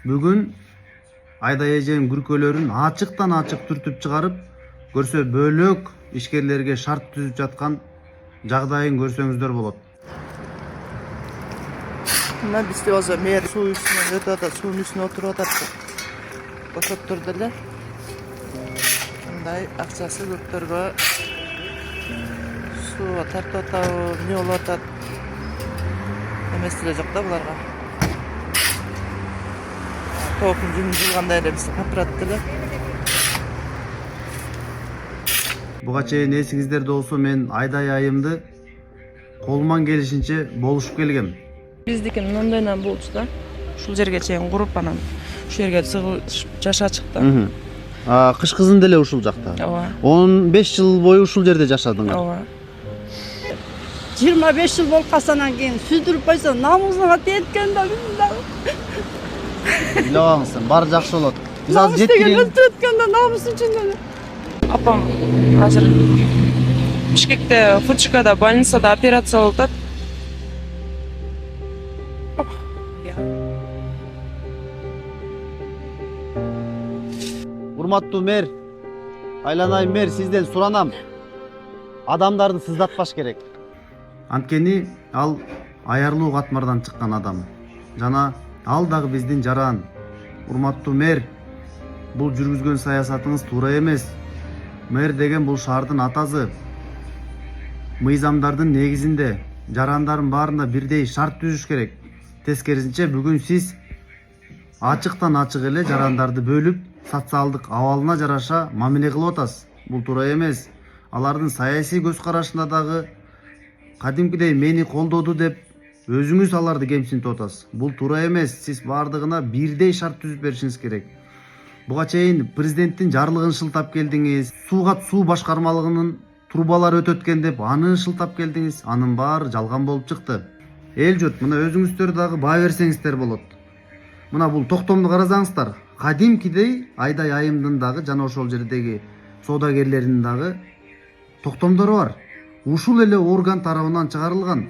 Бүгүн Айдай эженин күркөлөрүн ачыктан ачык түртүп чыгарып, көрсө бөлөк ишкерлерге шарт түзүп жаткан жагдайын көрсөңүздөр болот. Мына бизде озо мэр суу үстүнөн өтүп атат, суунун үстүнө отуруп атат. Бошоттурду эле. Мындай акчасы көптөргө сууга тартып атабы, эмне болуп атат? Эмеси деле жок да буларга. Тоопун жүнүн жылгандай эле бизди капыратты эле. Буга чейин эсиңиздерде болсо мен Айдай айымды колуман келишинче болушуп келгем. Биздики мындайынан болчу да. Ушул жерге чейин куруп анан ушул жерге сыгылышып жашачык да. Кыш кызын деле ушул жакта. Ооба. 15 жыл бою ушул жерде жашадыңар. Ооба. 25 жыл болуп калсанан кийин сүздүрүп койсо намусуңа тиеткен да биздин. Билебаңыз, баары жакшы болот. Биз Намус азыр деген жеткирин. өлтүрүп өткөн да намус үчүн эле. Апам азыр Бишкекте ФЧКда больницада операция болуп атат. Урматтуу мэр, айланайын мэр, сизден суранам. Адамдарды сыздатпаш керек. Анткени ал аярлуу катмардан чыккан адам. Жана ал дагы биздин жаран. Урматтуу мэр, бул жүргүзгөн саясатыңыз туура эмес. Мэр деген бул шаардын атасы. Мыйзамдардын негизинде жарандардын баарына бирдей шарт түзүш керек. Тескерисинче бүгүн сиз ачыктан ачык эле жарандарды бөлүп, социалдык абалына жараша мамиле кылып атасыз. Бул туура эмес. Алардын саясий көз карашында дагы кадимкидей мени колдоду деп өзүңүз аларды кемсинтип атасыз. Бул туура эмес. Сиз баардыгына бирдей шарт түзүп беришиңиз керек. Буга чейин президенттин жарлыгын шылтап келдиңиз. Сууга суу башкармалыгынын трубалары өтөткөн деп аны шылтап келдиңиз. Анын баары жалган болуп чыкты. Эл журт, мына өзүңүздөр дагы баа берсеңиздер болот. Мына бул токтомду карасаңыздар, кадимкидей Айдай айымдын дагы жана ошол жердеги соодагерлердин дагы токтомдору бар. Ушул эле орган тарабынан чыгарылган.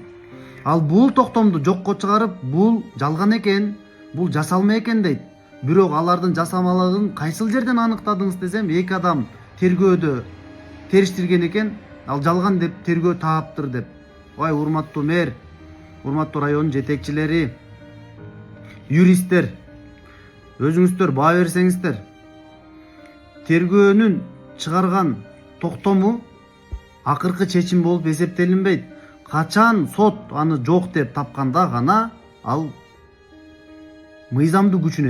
Ал бул токтомду жокко чыгарып, бул жалган экен, бул жасалма экен дейт. Бирок алардын жасамалыгын кайсыл жерден аныктадыңыз десем, эки адам тергөөдө териштирген экен, ал жалган деп тергөө тааптыр деп. Ой, урматтуу мэр, урматтуу райондун жетекчилери, юристтер, өзүңүздөр баа берсеңиздер. Тергөөнүн чыгарган токтому акыркы чечим болуп эсептелинбейт. Качан сот аны жок деп тапканда гана ал мыйзамдуу күчүнө